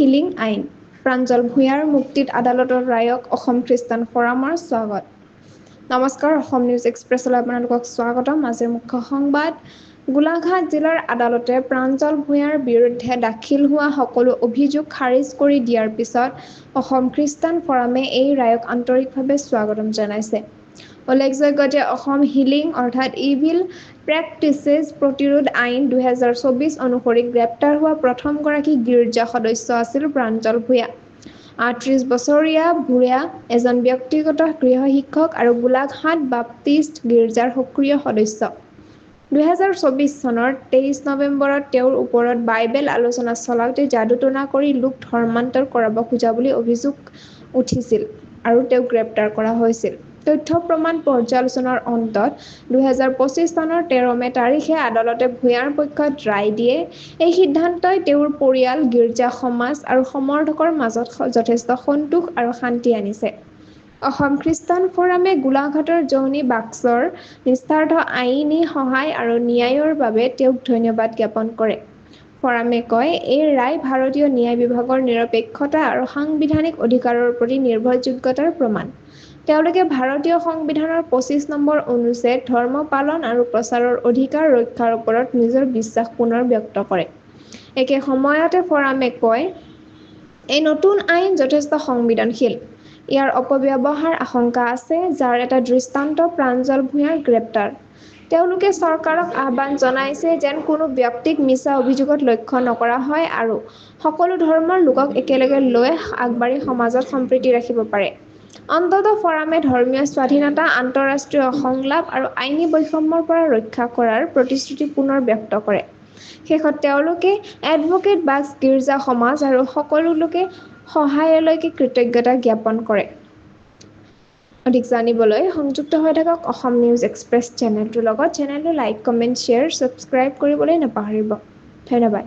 Healing আইন প্ৰাঞ্জল ভূঞাৰ মুক্তিত আদালতৰ ৰায়ক অসম খ্ৰীষ্টান ফৰামৰ স্বাগত। নমস্কাৰ, অসম নিউজ এক্সপ্ৰেছলৈ আপোনালোকক স্বাগতম। আজিৰ মুখ্য সংবাদ। গোলাঘাট জিলাৰ আদালতে প্ৰাঞ্জল ভূঞাৰ বিৰুদ্ধে দাখিল হোৱা সকলো অভিযোগ খাৰিজ কৰি দিয়াৰ পিছত অসম খ্ৰীষ্টান ফৰামে এই ৰায়ক আন্তৰিকভাৱে স্বাগতম জনাইছে। উল্লেখযোগ্য যে অসম হিলিং অৰ্থাৎ ইভিল প্ৰেক্টিচেছ প্ৰতিৰোধ আইন 2024 অনুসৰি গ্ৰেপ্তাৰ হোৱা প্ৰথমগৰাকী গীৰ্জা সদস্য আছিল প্ৰাঞ্জল ভূঞা। 38 বছৰীয়া ভূঞা এজন ব্যক্তিগত গৃহ শিক্ষক আৰু গোলাঘাট বাপ্তিষ্ট গীৰ্জাৰ সক্ৰিয় সদস্য। 2024 চনৰ 23 নৱেম্বৰত তেওঁৰ ওপৰত বাইবেল আলোচনা চলাওঁতে যাদুটনা কৰি লোক ধৰ্মান্তৰ কৰাব খোজা বুলি অভিযোগ উঠিছিল আৰু তেওঁক গ্ৰেপ্তাৰ কৰা হৈছিল। তথ্য প্ৰমাণ পৰ্যালোচনাৰ অন্তত 2025 চনৰ 13 মে তাৰিখে আদালতে ভূঞাৰ পক্ষত ৰায় দিয়ে। এই সিদ্ধান্তই তেওঁৰ পৰিয়াল, গীৰ্জা সমাজ আৰু সমৰ্থকৰ মাজত যথেষ্ট সন্তোষ আৰু শান্তি আনিছে। অসম খ্ৰীষ্টান ফৰামে গোলাঘাটৰ জৌনী বাক্সৰ নিস্বাৰ্থ আইনী সহায় আৰু ন্যায়ৰ বাবে তেওঁক ধন্যবাদ জ্ঞাপন কৰে। ফৰামে কয়, এই ৰায় ভাৰতীয় ন্যায় বিভাগৰ নিৰপেক্ষতা আৰু সাংবিধানিক অধিকাৰৰ প্ৰতি নিৰ্ভৰযোগ্যতাৰ প্ৰমাণ। তেওঁলোকে ভাৰতীয় সংবিধানৰ 25 নম্বৰ অনুচ্ছেদ ধৰ্ম পালন আৰু প্ৰচাৰৰ অধিকাৰ ৰক্ষাৰ ওপৰত নিজৰ বিশ্বাস পুনৰ ব্যক্ত কৰে। একে সময়তে ফৰামে কয়, এই নতুন আইন যথেষ্ট সংবেদনশীল। ইয়াৰ অপব্যৱহাৰ আশংকা আছে, যাৰ এটা দৃষ্টান্ত প্ৰাঞ্জল ভূঞাৰ গ্ৰেপ্তাৰ। তেওঁলোকে চৰকাৰক আহ্বান জনাইছে যেন কোনো ব্যক্তিক মিছা অভিযোগত লক্ষ্য নকৰা হয় আৰু সকলো ধৰ্মৰ লোকক একেলগে লৈ আগবাঢ়ি সমাজত সম্প্ৰীতি ৰাখিব পাৰে। অন্ততঃ ফৰামে ধৰ্মীয় স্বাধীনতা, আন্তঃৰাষ্ট্ৰীয় সংলাপ আৰু আইনী বৈষম্যৰ পৰা ৰক্ষা কৰাৰ প্ৰতিশ্ৰুতি পুনৰ ব্যক্ত কৰে। শেষত তেওঁলোকে এডভোকেট বাক্স গীৰ্জা সমাজ আৰু সকলো লোকে সহায়লৈকে কৃতজ্ঞতা জ্ঞাপন কৰে। অধিক জানিবলৈ সংযুক্ত হৈ থাকক অসম নিউজ এক্সপ্ৰেছ চেনেলটোৰ লগত। চেনেলটো লাইক, কমেণ্ট, শ্বেয়াৰ, ছাবস্ক্ৰাইব কৰিবলৈ নাপাহৰিব। ধন্যবাদ।